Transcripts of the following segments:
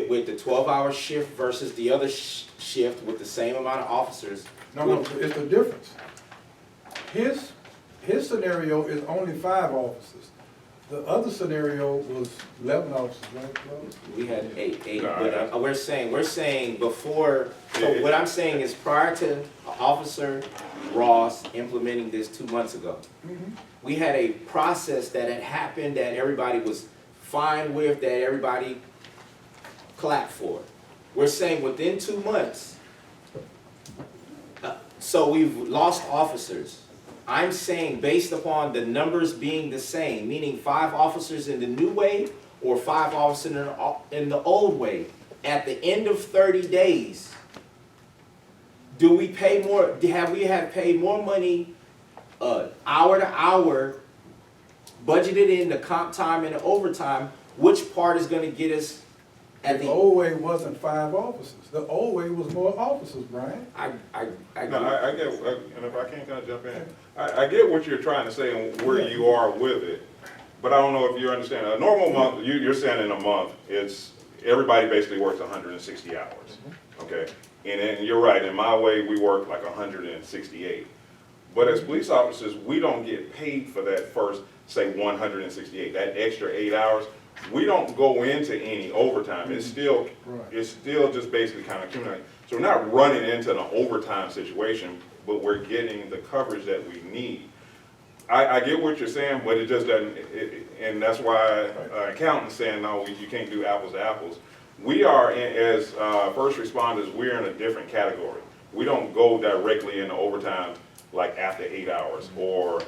with the 12-hour shift versus the other shift with the same amount of officers. No, it's the difference. His scenario is only 5 officers. The other scenario was 11 officers, right? We had eight, No, but we're saying before, so what I'm saying is prior to Officer Ross implementing this 2 months ago, we had a process that had happened that everybody was fine with, that everybody clapped for. We're saying within 2 months, so we've lost officers. I'm saying based upon the numbers being the same, meaning 5 officers in the new way or 5 officers in the old way, at the end of 30 days, do we pay more, have we paid more money, hour to hour, budgeted in the comp time and the overtime? Which part is gonna get us at The the, old way wasn't 5 officers. The old way was more officers, Brian. I No, I get, and if I can kind of jump in, I get what you're trying to say and where you are with it, but I don't know if you understand. A normal month, you're saying in a month, it's, everybody basically works 160 hours, okay? And then you're right, in my way, we work like 168. But as police officers, we don't get paid for that first, say, 168, that extra 8 hours. We don't go into any overtime. It's still, it's still just basically kind of accumulating. So we're not running into an overtime situation, but we're getting the coverage that we need. I get what you're saying, but it just doesn't, and that's why accountants saying, no, you can't do apples to apples. We are, as first responders, we're in a different category. We don't go directly into overtime like after 8 hours or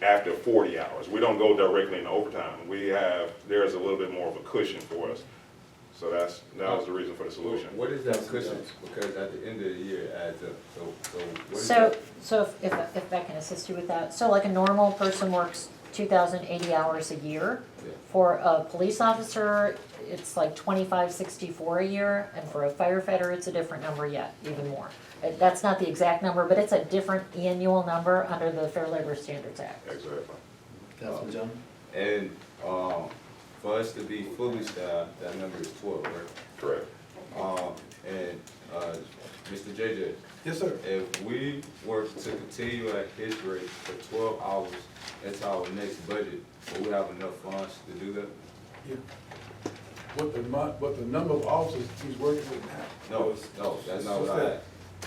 after 40 hours. We don't go directly into overtime. There's a little bit more of a cushion for us. So that was the reason for the solution. What is that cushion? Because at the end of the year it adds up, so what is So, that? so if I can assist you with that, so like a normal person works 2,080 hours a year. Yeah. For a police officer, it's like 2,564 a year, and for a firefighter, it's a different number yet, even more. That's not the exact number, but it's a different annual number under the Fair Labor Standards Act. Exactly. Councilman John? And, for us to be fully staffed, that number is 12, right? Correct. And, Mr. JJ, Yes, sir. if we were to continue at his rate for 12 hours into our next budget, will we have enough funds to do that? Yeah. What the number of officers he's working with now? No, that's not what I asked.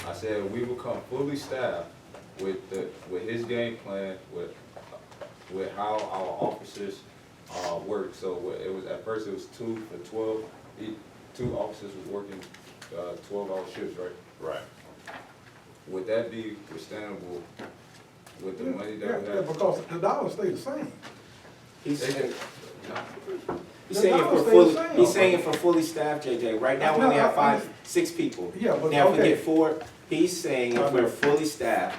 I said we will come fully staffed with his game plan, with how our officers work. So it was, at first it was 2 for 12, 2 officers was working 12-hour shifts, right? Right. Would that be sustainable with the money that we Yeah, have? because the dollars stay the same. he's saying, The dollars stay the same. he's saying for fully staffed, JJ. Right now, we only have 6 people. Yeah, but Now, if we okay. get 4, he's saying if we're fully staffed,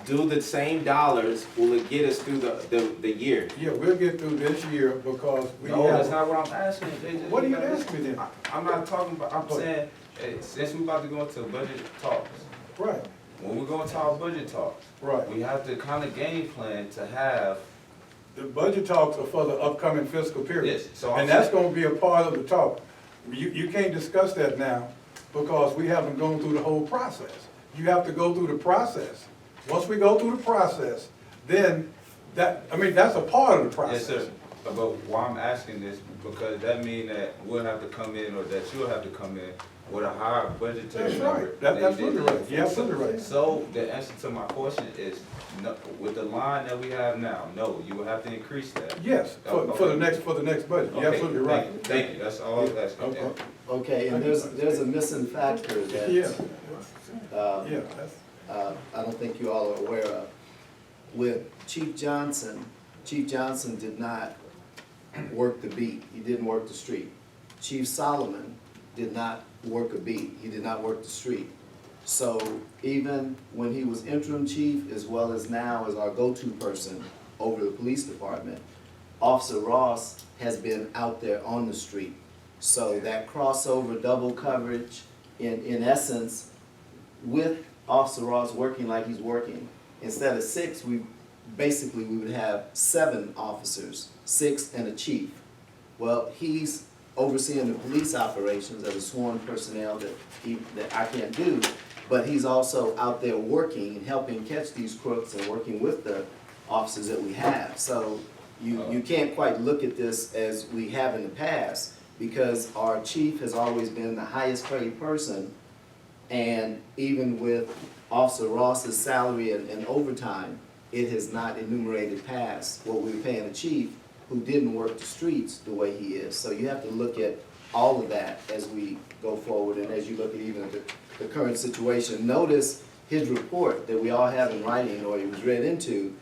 do the same dollars, will it get us through the year? Yeah, we'll get through this year because we No, that's have, not what I'm asking. JJ. what are you asking me then? I'm not talking about, I'm Go saying, since we're about to go into budget talks, Right, when we go into our budget talks, right. we have to kind of game plan to have, The budget talks are for the upcoming fiscal period. yes, so I'm And that's saying, gonna be a part of the talk. You can't discuss that now because we haven't gone through the whole process. You have to go through the process. Once we go through the process, then that's a part of the process. yes, sir. But why I'm asking this, because that means that we'll have to come in, or that you'll have to come in with a higher budgetary That's number. right. That's than you absolutely did right. You're absolutely right. So the answer to my question is, no, with the line that we have now, no, you will have to increase that. Yes, for the next budget. You're Okay, absolutely right. Thank you, that's all I was asking. Okay. Okay, and there's a missing factor Yeah, that, yeah, that's, I don't think you all are aware of. With Chief Johnson did not work the beat, he didn't work the street. Chief Solomon did not work a beat, he did not work the street. So even when he was interim chief, as well as now as our go-to person over the police department, Officer Ross has been out there on the street. So that crossover double coverage, in essence, with Officer Ross working like he's working, instead of 6, we would have 7 officers, 6 and a chief. Well, he's overseeing the police operations as a sworn personnel that I can't do, but he's also out there working and helping catch these crooks and working with the officers that we have. So you can't quite look at this as we have in the past, because our chief has always been the highest paid person, and even with Officer Ross's salary and overtime, it has not enumerated past what we were paying a chief who didn't work the streets the way he is. So you have to look at all of that as we go forward, and as you look at even the current situation. Notice his report that we all have in writing, or he was read into.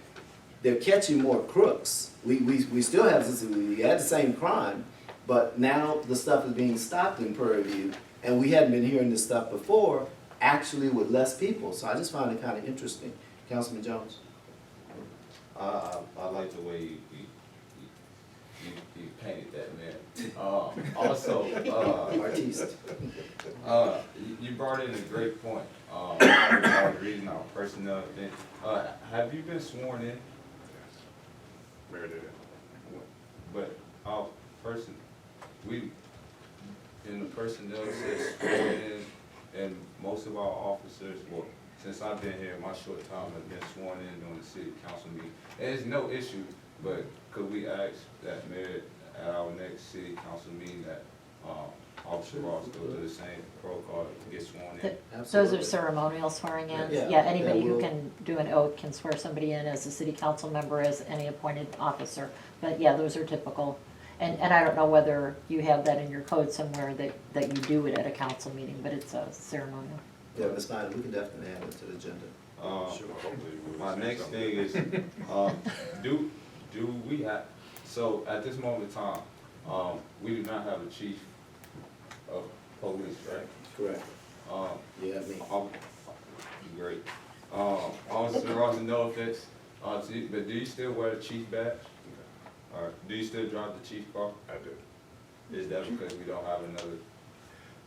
They're catching more crooks. We still have this, we had the same crime, but now the stuff is being stopped in Prairie View, and we hadn't been hearing this stuff before, actually with less people. So I just found it kind of interesting. Councilman Jones? I like the way you painted that, man. Also, Artiste. you brought in a great point, about reading our personnel thing. Have you been sworn in? Mayor did it. But our person, in the personnel says sworn in, and most of our officers, well, since I've been here, my short time have been sworn in during the city council meeting. And it's no issue, but could we ask that mayor at our next city council meeting that, Officer Ross go to the same protocol to get sworn in? Those are Absolutely. ceremonial swearing in. Yeah. Yeah, anybody Yeah, who we'll- can do an oath can swear somebody in as a city council member, as any appointed officer. But yeah, those are typical. And I don't know whether you have that in your code somewhere that you do it at a council meeting, but it's a ceremonial. Yeah, Ms. Bynum, we can definitely add it to the agenda. Sure, hopefully we'll My see next something. thing is, do we have, so at this moment in time, we do not have a chief of police, right? Correct. Um, Yeah, me. Great. Officer Ross, no offense, but do you still wear the chief badge? Or do you still drive the chief car? I do. Is that because we don't have another?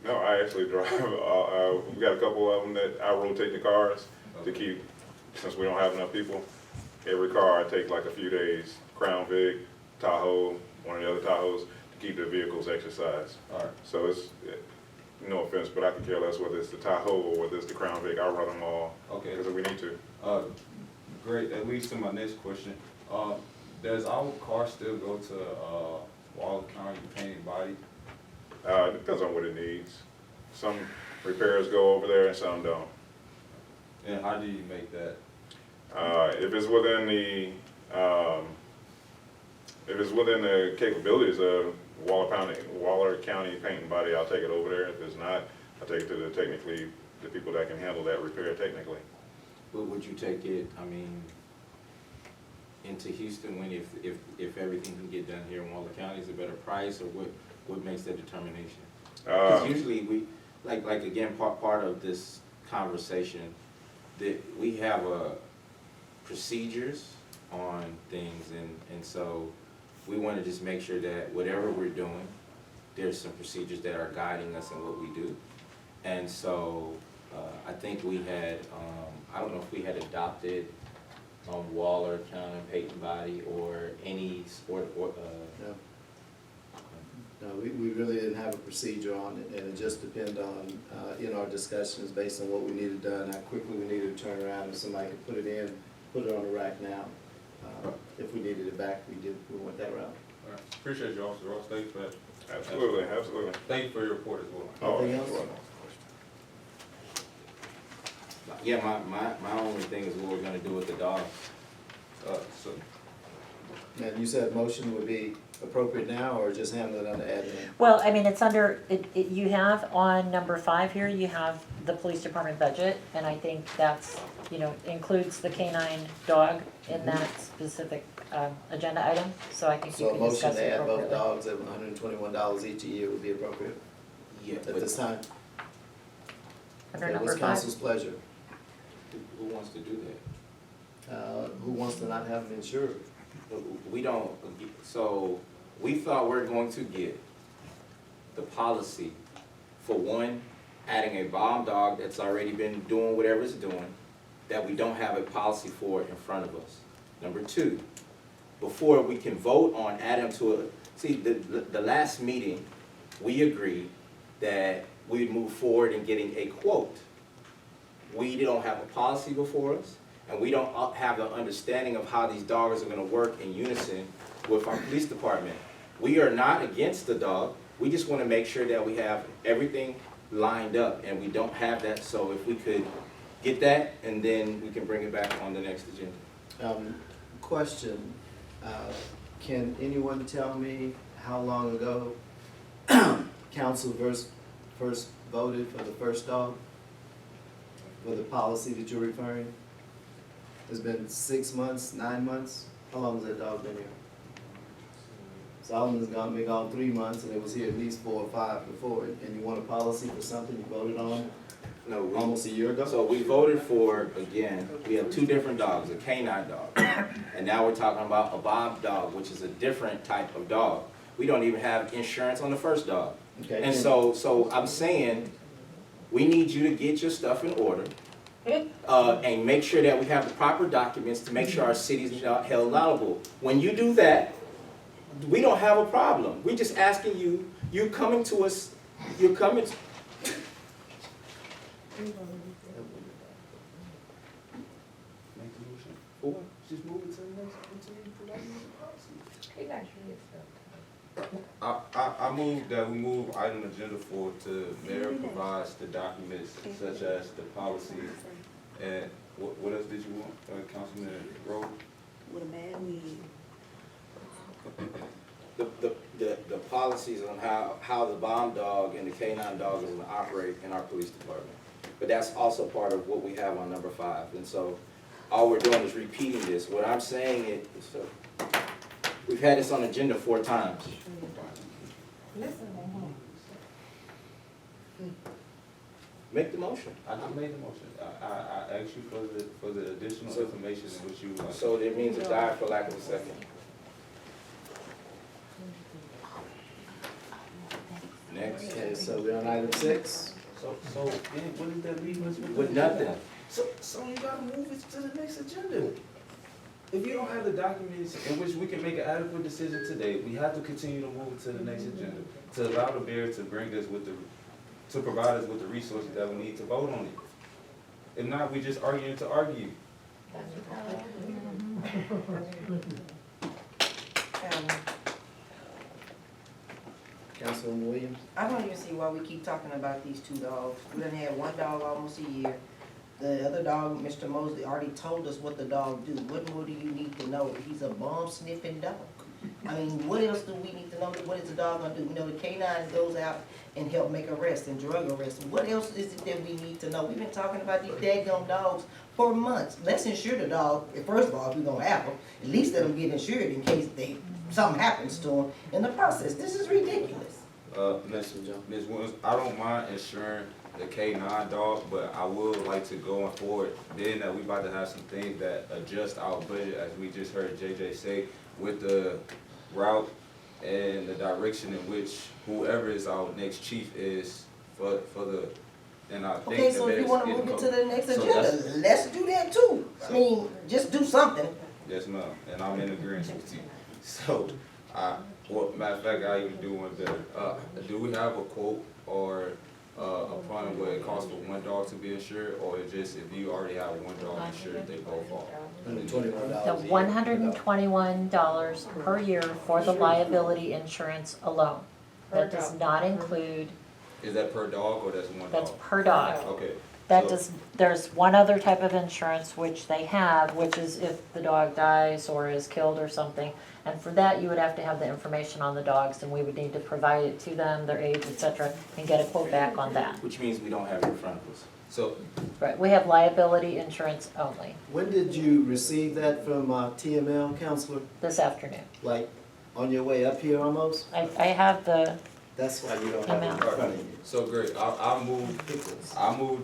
No, I actually drive, we got a couple of them that I rotate the cars to keep, since we don't have enough people. Every car I take like a few days, Crown Vic, Tahoe, one of the other Tahoes, to keep the vehicles exercised. All right. So it's, no offense, but I can care less whether it's the Tahoe or whether it's the Crown Vic. I run them all Okay. because we need to. Great, that leads to my next question. Does our car still go to, Waller County Paint and Body? It depends on what it needs. Some repairs go over there and some don't. And how do you make that? If it's within the capabilities of Waller County Paint and Body, I'll take it over there. If it's not, I'll take it to the people that can handle that repair technically. But would you take it, I mean, into Houston when if everything can get done here in Waller County, is a better price, or what makes that determination? Because usually like again, part of this conversation, that we have procedures on things, and so we want to just make sure that whatever we're doing, there's some procedures that are guiding us in what we do. And so I think we had, I don't know if we had adopted Waller County Paint and Body or any sport or No. No, we really didn't have a procedure on it, and it just depended on, in our discussions, based on what we needed done, how quickly we needed to turn around, if somebody could put it on the rack now. If we needed it back, we went that route. All right. Appreciate you, Officer Ross. Thank you for that. Absolutely, absolutely. Thank you for your report as well. Oh, Anything else? sure. yeah, my only thing is what we're gonna do with the dogs. So, And you said motion would be appropriate now, or just handle it under admin? Well, I mean, it's under, you have on number 5 here, you have the police department budget, and I think that's, includes the canine dog in that specific, agenda item, so I think you So a can motion discuss to it add both appropriately. dogs at $121 each a year would be appropriate Yeah, at but this time. Under Okay, number what's 5, council's pleasure? who wants to do that? Who wants to not have them insured? We don't, so we thought we're going to get the policy for one, adding a bomb dog that's already been doing whatever it's doing, that we don't have a policy for in front of us. Number 2, before we can vote on adding to it, see, the last meeting, we agreed that we'd move forward in getting a quote. We don't have a policy before us, and we don't have the understanding of how these dogs are gonna work in unison with our police department. We are not against the dog, we just wanna make sure that we have everything lined up, and we don't have that, so if we could get that, and then we can bring it back on the next agenda. Question, can anyone tell me how long ago council first voted for the first dog? For the policy that you're referring? It's been 6 months, 9 months? How long has that dog been here? Solomon's been gone 3 months, and it was here at least 4 or 5 before, and you want a policy for something you voted on No, we, almost a year ago? so we voted for, again, we have two different dogs, a canine dog, and now we're talking about a Bob dog, which is a different type of dog. We don't even have insurance on the first dog. Okay, And so I'm saying, we need you to get your stuff in order, and make sure that we have the proper documents to make sure our city is held liable. When you do that, we don't have a problem. We're just asking you, you're coming to us, you're coming. Make the motion. For what? Just move it to the next, I move that we move item agenda 4 to mayor provides the documents such as the policy and what else did you want, Councilman Rowe? With a man weed. the policies on how the bomb dog and the canine dog is gonna operate in our police department. But that's also part of what we have on number 5, and so all we're doing is repeating this. What I'm saying is, we've had this on agenda 4 times. Make the motion. I made the motion. I asked you for the additional So- information in which you want. So it means it died for lack of a second. Next. Okay, so we're on item 6. So then what does that leave us with? With nothing. So you gotta move it to the next agenda. If you don't have the documents in which we can make an adequate decision today, we have to continue to move it to the next agenda to allow the mayor to bring us with to provide us with the resources that we need to vote on it. If not, we just arguing to argue. Councilwoman Williams? I don't even see why we keep talking about these 2 dogs. We done had 1 dog almost a year. The other dog, Mr. Mosley, already told us what the dog do. What more do you need to know? He's a bomb sniffing dog. I mean, what else do we need to know? What is the dog gonna do? We know the canine goes out and help make arrests and drug arrests. What else is it that we need to know? We've been talking about these daggone dogs for months. Let's insure the dog. First of all, if we're gonna have them, at least let them get insured in case something happens to them in the process. This is ridiculous. Ms. Williams, I don't mind insuring the K9 dog, but I would like to going forward, being that we about to have some things that adjust our budget, as we just heard JJ say, with the route and the direction in which whoever is our next chief is for the, and I think Okay, the so if you mayor's wanna getting move it close. to the next So agenda, that's- let's do that too. I mean, just do something. Yes, ma'am, and I'm in agreement with you. So, matter of fact, I even do one better. Do we have a quote or a plan where it costs for 1 dog to be insured, or it just if you already have 1 dog insured, they both fall? $121 The a year. $121 per year for the liability insurance alone. That does not include, Is that per dog or that's 1 dog? that's per dog. Okay. That so- does, there's one other type of insurance which they have, which is if the dog dies or is killed or something. And for that, you would have to have the information on the dogs, and we would need to provide it to them, their age, et cetera, and get a quote back on that. Which means we don't have it in front of us. So, Right, we have liability insurance only When did you receive that from TML, Counselor? this afternoon. Like, on your way up here almost? I have the, That's why you don't have it in front of you. so great, I move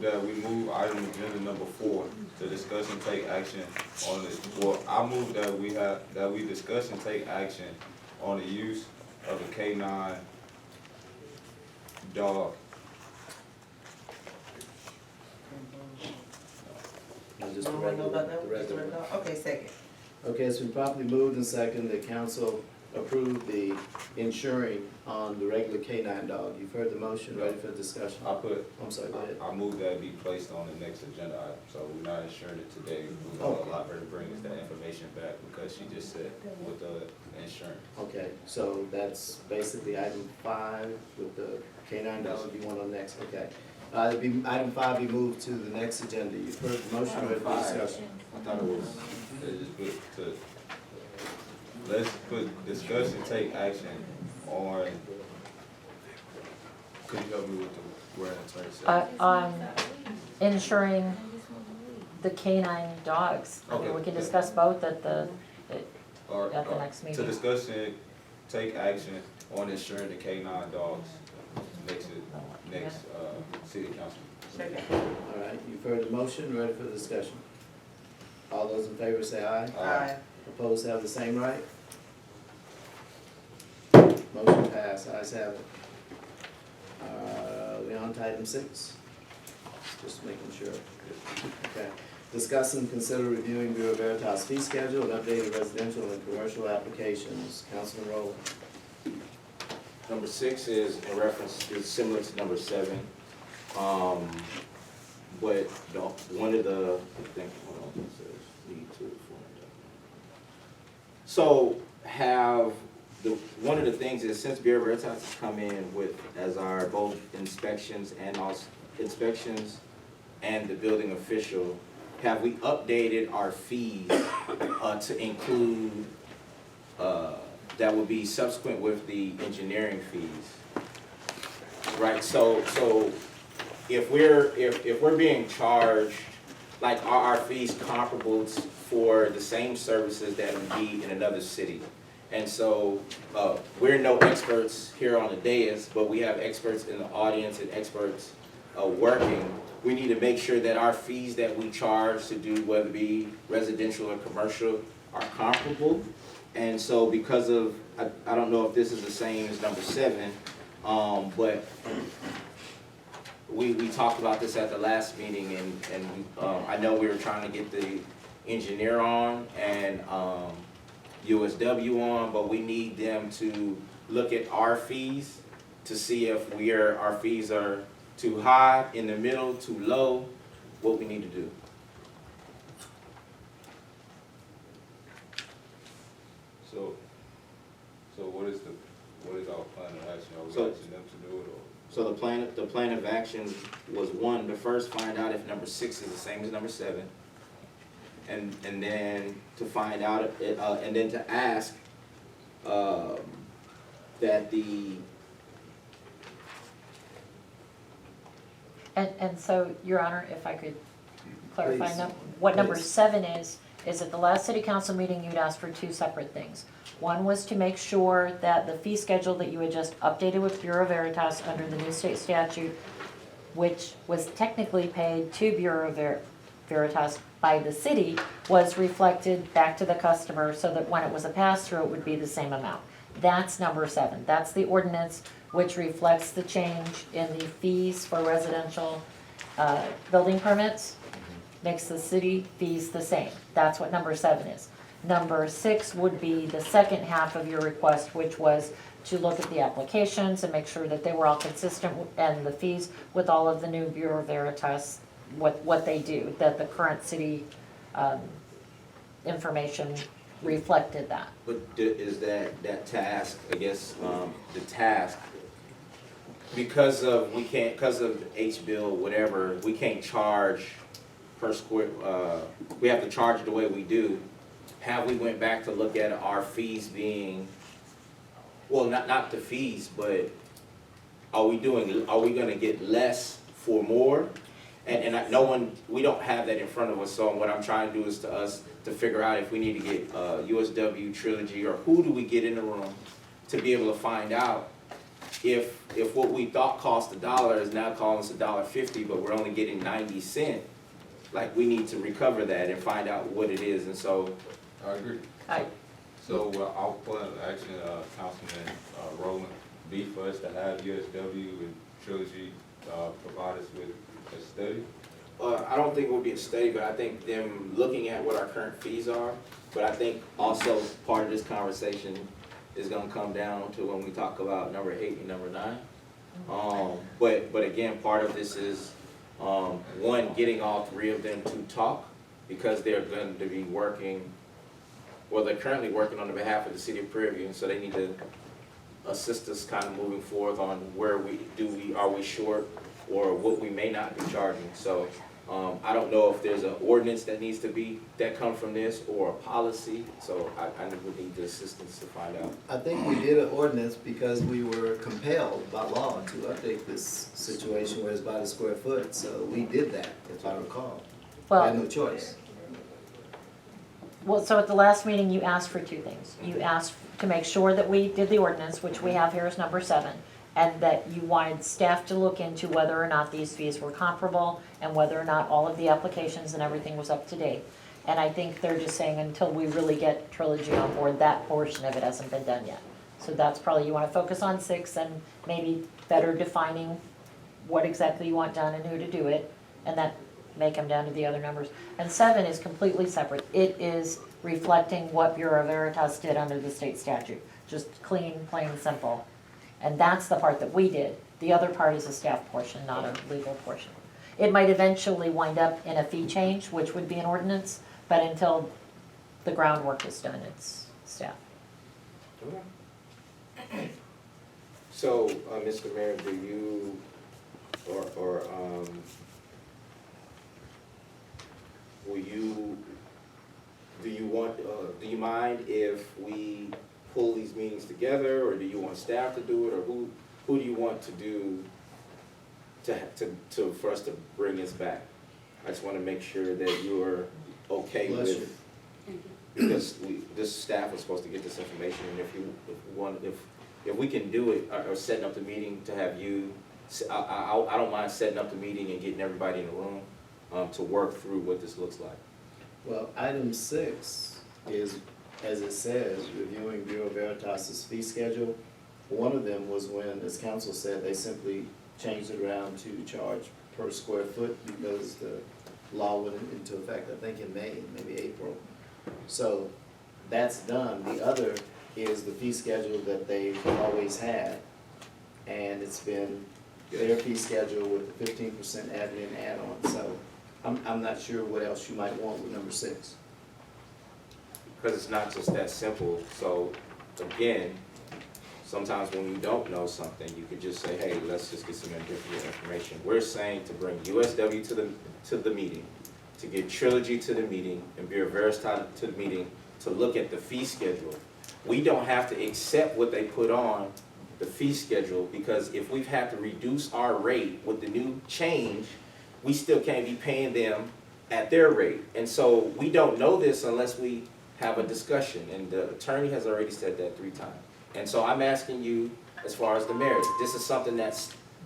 that we move item agenda number 4 to discuss and take action on this. Well, I move that we discuss and take action on the use of the K9 dog. Just the Don't wanna know regular, about that? the Just the regular. regular? Okay, second. Okay, it's been properly moved and seconded that council approve the insuring on the regular canine dog. You've heard the motion, ready for discussion? I'm sorry, go ahead. I move that be placed on the next agenda item, so we're not insuring it today. We're gonna allow her to bring us that information back, because she just said with the insurance. Okay, so that's basically item 5 with the canine dog, you want on next, okay. Item 5 be moved to the next agenda. You've heard the motion, ready for discussion? I thought it was, they just put to, let's put discuss and take action on, could you help me with the word attorney said? On insuring the canine dogs. I mean, we can discuss both at the at the next meeting. To discuss and take action on insuring the canine dogs next city council. Second. All right, you've heard the motion, ready for discussion? All those in favor say aye. Aye. Opposed have the same right? Motion passed, ayes have it. We on to item 6? Just making sure. Okay. Discuss and consider reviewing Bureau Veritas fee schedule and updated residential and commercial applications. Councilman Rowland. Number 6 is in reference, is similar to number 7. But one of the, I think, hold on, it says need to so have one of the things is, since Bureau Veritas has come in with as our both inspections and also inspections and the building official, have we updated our fees to include that would be subsequent with the engineering fees? Right, so if we're being charged, like, are our fees comparable for the same services that would be in another city? And so, we're no experts here on the dais, but we have experts in the audience and experts working. We need to make sure that our fees that we charge to do, whether it be residential or commercial, are comparable. And so because of, I don't know if this is the same as number 7, but we talked about this at the last meeting, and I know we were trying to get the engineer on and USW on, but we need them to look at our fees to see if our fees are too high, in the middle, too low, what we need to do. So what is our plan of action? Are we So- asking them to do it, or? So the plan of action was, 1, to first find out if number 6 is the same as number 7. And then to find out, and then to ask, that the, And so, Your Honor, if I could clarify, Please. what number Please. 7 is at the last city council meeting, you'd asked for 2 separate things. One was to make sure that the fee schedule that you had just updated with Bureau Veritas under the new state statute, which was technically paid to Bureau Veritas by the city, was reflected back to the customer so that when it was a pass-through, it would be the same amount. That's number 7. That's the ordinance which reflects the change in the fees for residential building permits, makes the city fees the same. That's what number 7 is. Number 6 would be the second half of your request, which was to look at the applications and make sure that they were all consistent and the fees with all of the new Bureau Veritas, what they do, that the current city information reflected that. but is that task, I guess, the task, because of H-bill, whatever, we can't charge per square, we have to charge it the way we do. Have we went back to look at our fees being, well, not the fees, but are we gonna get less for more? And we don't have that in front of us, so what I'm trying to do is to figure out if we need to get USW, Trilogy, or who do we get in the room to be able to find out if what we thought cost $1 is now costing us $1.50, but we're only getting 90 cents. Like, we need to recover that and find out what it is, and so. I agree. I- So, our plan of action, Councilman Rowland, be for us to have USW and Trilogy provide us with a study? I don't think it would be a study, but I think them looking at what our current fees are. But I think also part of this conversation is gonna come down to when we talk about number 8 and number 9. But again, part of this is, one, getting all three of them to talk, because they're going to be working, well, they're currently working on the behalf of the city of Prairie View, and so they need to assist us kind of moving forward on where are we short, or what we may not be charging. So, I don't know if there's an ordinance that come from this, or a policy, so I would need the assistance to find out. I think we did an ordinance because we were compelled by law to update this situation where it's by the square foot, so we did that, if I recall. I had no choice. Well, so at the last meeting, you asked for two things. You asked to make sure that we did the ordinance, which we have here as number 7, and that you wanted staff to look into whether or not these fees were comparable and whether or not all of the applications and everything was up to date. And I think they're just saying until we really get Trilogy on board, that portion of it hasn't been done yet. So that's probably, you want to focus on 6 and maybe better defining what exactly you want done and who to do it, and that may come down to the other numbers. And 7 is completely separate. It is reflecting what Bureau Veritas did under the state statute. Just clean, plain, simple. And that's the part that we did. The other part is a staff portion, not a legal portion. It might eventually wind up in a fee change, which would be an ordinance, but until the groundwork is done, it's staff. So, Mr. Mayor, do you, do you mind if we pull these meetings together, or do you want staff to do it, or who do you want to do for us to bring this back? I just want to make sure that you're okay Bless with, you. because this staff was supposed to get this information, and if we can do it, or setting up the meeting to have you, I don't mind setting up the meeting and getting everybody in the room to work through what this looks like. Well, item 6 is, as it says, reviewing Bureau Veritas's fee schedule. One of them was when, as council said, they simply changed it around to charge per square foot because the law went into effect, I think in May, maybe April. So that's done. The other is the fee schedule that they've always had. And it's been their fee schedule with the 15% admin add-on. So I'm not sure what else you might want with number 6. Because it's not just that simple. So, again, sometimes when you don't know something, you could just say, hey, let's just get some different information. We're saying to bring USW to the meeting, to get Trilogy to the meeting, and Bureau Veritas to the meeting, to look at the fee schedule. We don't have to accept what they put on the fee schedule, because if we've had to reduce our rate with the new change, we still can't be paying them at their rate. And so we don't know this unless we have a discussion, and the attorney has already said that 3 times. And so I'm asking you, as far as the mayor, this is something that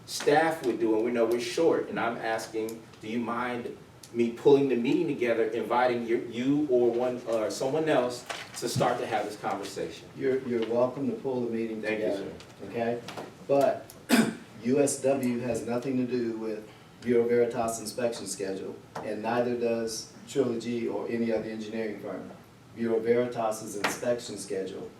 staff would do, and we know we're short, and I'm asking, do you mind me pulling the meeting together, inviting you or someone else to start to have this conversation? You're welcome to pull the meeting Thank you, together, okay? But USW has nothing to do with Bureau Veritas inspection schedule, and neither does Trilogy or any other engineering firm. Bureau Veritas's inspection schedule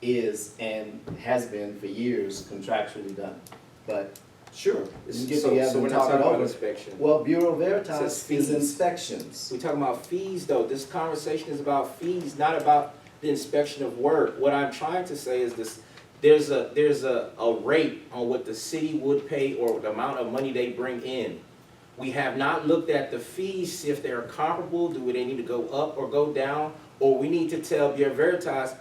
is and has been for years contractually done. But sure, we can get together So we're and not talk it talking about over. inspection. Well, Bureau It Veritas says is fees. inspections. We're talking about fees, though. This conversation is about fees, not about the inspection of work. What I'm trying to say is this: there's a rate on what the city would pay, or the amount of money they bring in. We have not looked at the fees, see if they're comparable. Do they need to go up or go down? Or we need to tell Bureau Veritas,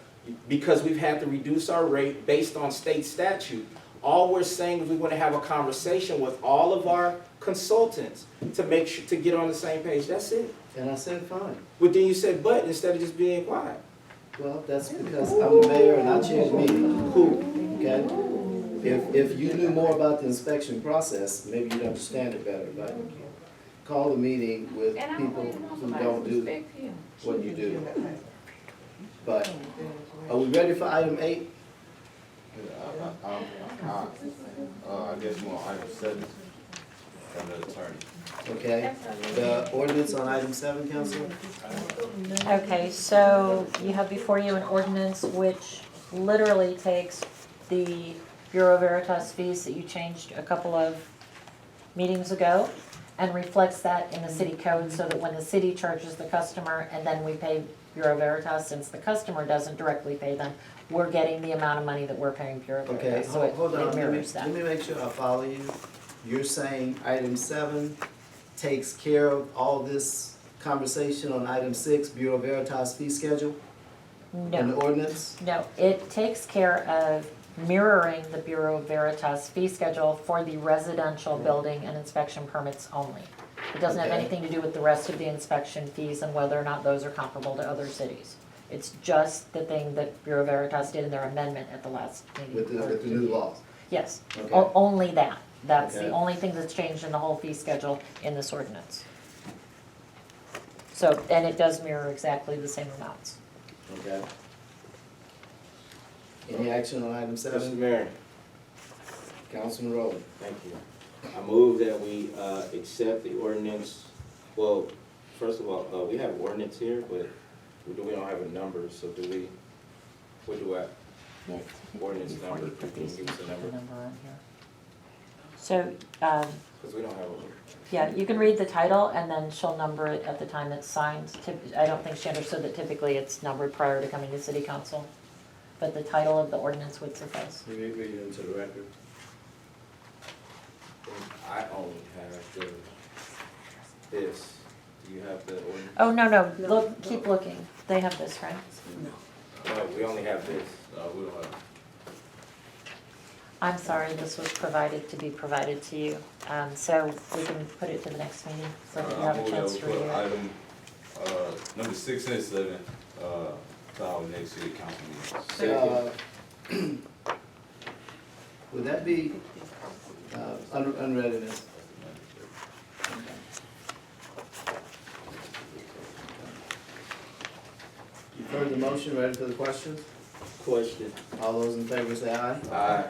because we've had to reduce our rate based on state statute. All we're saying is we want to have a conversation with all of our consultants to make sure, to get on the same page. That's it. And I said, fine. But then you said but instead of just being quiet. Well, that's because I'm the mayor and I chair the meeting. Cool. Okay? If you knew more about the inspection process, maybe you'd understand it better, but call a meeting with people who don't do what you do. But, are we ready for item 8? I guess we're on item 7 from the attorney. Okay? The ordinance on item 7, Councilor? Okay, so you have before you an ordinance which literally takes the Bureau Veritas fees that you changed a couple of meetings ago and reflects that in the city code so that when the city charges the customer and then we pay Bureau Veritas, since the customer doesn't directly pay them, we're getting the amount of money that we're paying Bureau Okay, Veritas, so it hold on, mirrors that. let me make sure I follow you. You're saying item 7 takes care of all this conversation on item 6, Bureau Veritas fee schedule and the No, ordinance? no, it takes care of mirroring the Bureau Veritas fee schedule for the residential building and inspection permits only. It doesn't have Okay. anything to do with the rest of the inspection fees and whether or not those are comparable to other cities. It's just the thing that Bureau Veritas did in their amendment at the last meeting. With the new laws? Yes, Okay. only that. That's the Okay. only thing that's changed in the whole fee schedule in this ordinance. So, and it does mirror exactly the same amounts. Okay. Any action on item Mr. 7? Mayor, Councilman Rowland. thank you. I move that we, accept the ordinance, well, first of all, we have ordinance here, but we don't have a number, so do we, what do I, ordinance Before you number, put can you these, give us a put the number? number on here. So, Because we don't have a. yeah, you can read the title and then she'll number it at the time it's signed. I don't think she understood that typically it's numbered prior to coming to city council, but the title of the ordinance would suffice. Will you read it into the record? I only have this. Do you have the ordinance? Oh, no, look, keep looking. They have this, right? No, we only have this. We don't have. I'm sorry, this was provided to be provided to you. So we can put it to the next meeting so that you have a chance to I move review that it. we put item, number 6 and 7, to our next city council meeting. Would that be unreadiness? You've heard the motion, ready for the questions? Question. All those in favor say aye. Aye.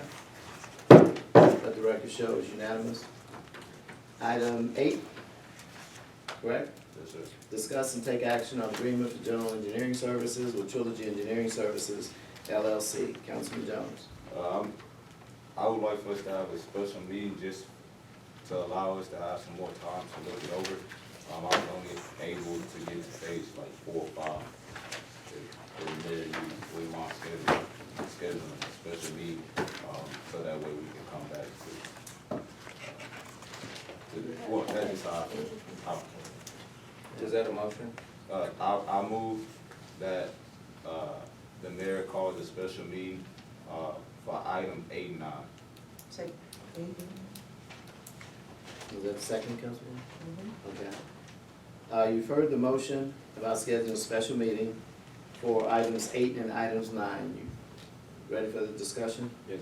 Let the record show it's unanimous. Item 8, correct? Yes, sir. Discuss and take action on agreement for general engineering services with Trilogy Engineering Services LLC. Councilman Jones. I would like for us to have a special meeting just to allow us to have some more time to look it over. I was only able to get to page like 4 or 5. We want scheduling a special meeting, so that way we can come back to the, well, that is how, Is that a motion? I move that, the mayor calls a special meeting, for item 8 and 9. Say, Was that the second, Councilman? Okay. You've heard the motion about scheduling a special meeting for items 8 and items 9. You ready for the discussion? Yes,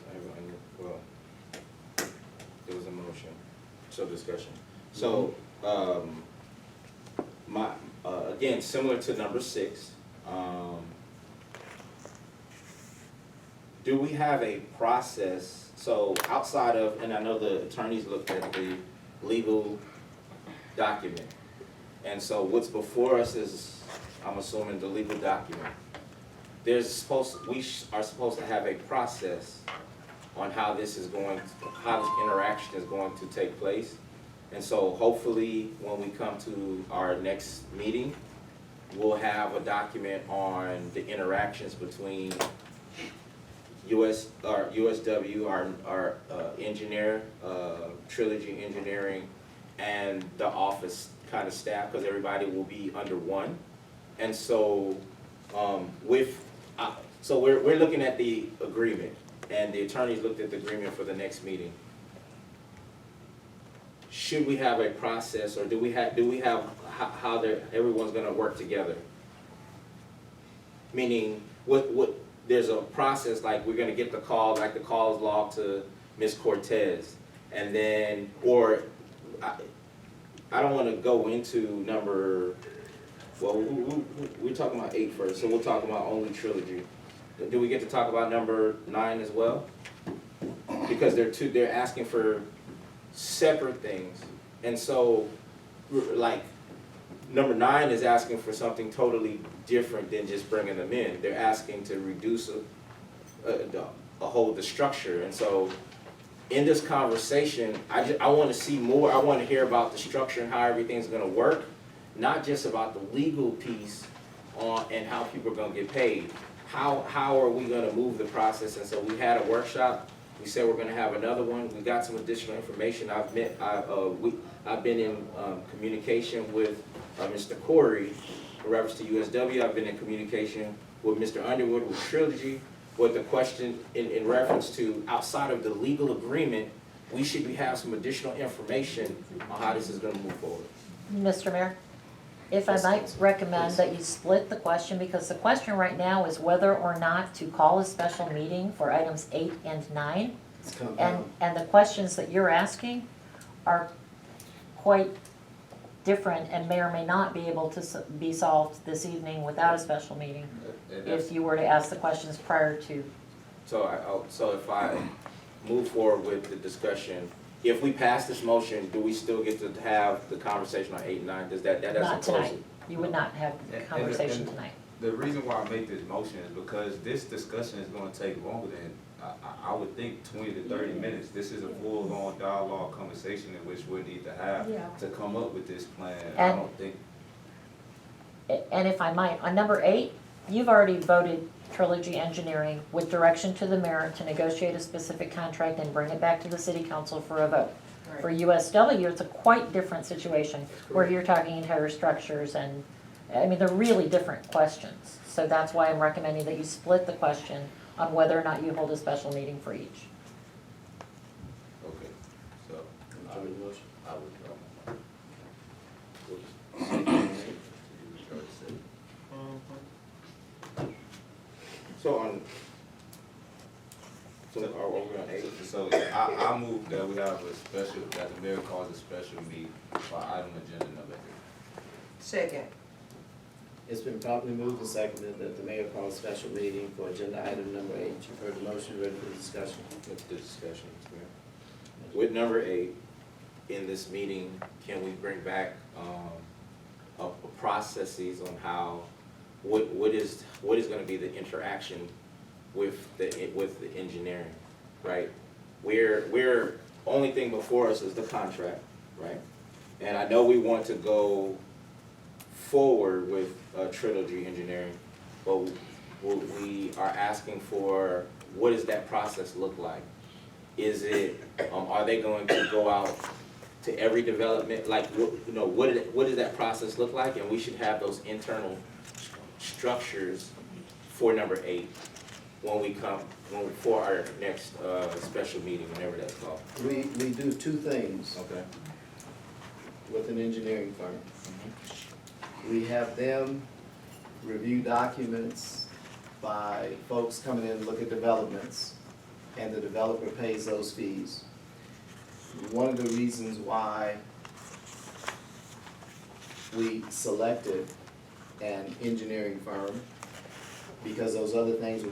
well, there was a motion, so discussion. So, again, similar to number 6, do we have a process, so outside of, and I know the attorneys looked at the legal document, and so what's before us is, I'm assuming, the legal document. We are supposed to have a process on how this is going, how this interaction is going to take place. And so hopefully, when we come to our next meeting, we'll have a document on the interactions between USW, our engineer, Trilogy Engineering, and the office kind of staff, because everybody will be under one. And so, so we're looking at the agreement, and the attorneys looked at the agreement for the next meeting. Should we have a process, or do we have how everyone's gonna work together? Meaning, there's a process, like we're gonna get the call, like the call is logged to Ms. Cortez, and then, or, I don't wanna go into number, well, we're talking about 8 first, so we'll talk about only Trilogy. Do we get to talk about number 9 as well? Because they're asking for separate things. And so, like, number 9 is asking for something totally different than just bringing them in. They're asking to reduce hold the structure. And so in this conversation, I want to see more, I want to hear about the structure and how everything's gonna work, not just about the legal piece on, and how people are gonna get paid. How are we gonna move the process? And so we had a workshop, we said we're gonna have another one, we got some additional information. I've been in communication with Mr. Corey in reference to USW. I've been in communication with Mr. Underwood with Trilogy, with the question in reference to outside of the legal agreement, we should have some additional information on how this is gonna move forward. Mr. Mayor, if I might recommend that you split the question, because the question right now is whether or not to call a special meeting for items 8 and 9. It's compound. And the questions that you're asking are quite different and may or may not be able to be solved this evening without a special meeting, And that's, if you were to ask the questions prior to. So if I move forward with the discussion, if we pass this motion, do we still get to have the conversation on 8 and 9? Does that doesn't Not close tonight. it? You would not have And- and- conversation and- tonight. the reason why I make this motion is because this discussion is gonna take longer than, I would think 20 to 30 minutes. This is a full-on dialogue conversation in which we need to have to come up with this plan. I And- don't think, And if I might, on number 8, you've already voted Trilogy Engineering with direction to the mayor to negotiate a specific contract and bring it back to the city council for a vote. For USW, it's a quite different situation, where you're talking entire structures and, I mean, they're really different questions. So that's why I'm recommending that you split the question on whether or not you hold a special meeting for each. okay, so. Withdraw your motion. I would, So are we on 8? So I move that we have a special, that the mayor calls a special meeting for item agenda number 8. Second. It's been properly moved and seconded that the mayor call a special meeting for agenda item number 8. You've heard the motion, ready for the discussion. With the discussion, Mr. Mayor. With number 8, in this meeting, can we bring back processes on how, what is gonna be the interaction with the engineering, right? We're only thing before us is the contract, right? And I know we want to go forward with Trilogy Engineering, but we are asking for, what does that process look like? Is it, are they going to go out to every development, like, what does that process look like? And we should have those internal structures for number 8 for our next special meeting, whenever that's called. We do two things Okay. with an engineering firm. We have them review documents by folks coming in and look at developments, and the developer pays those fees. One of the reasons why we selected an engineering firm, because those other things were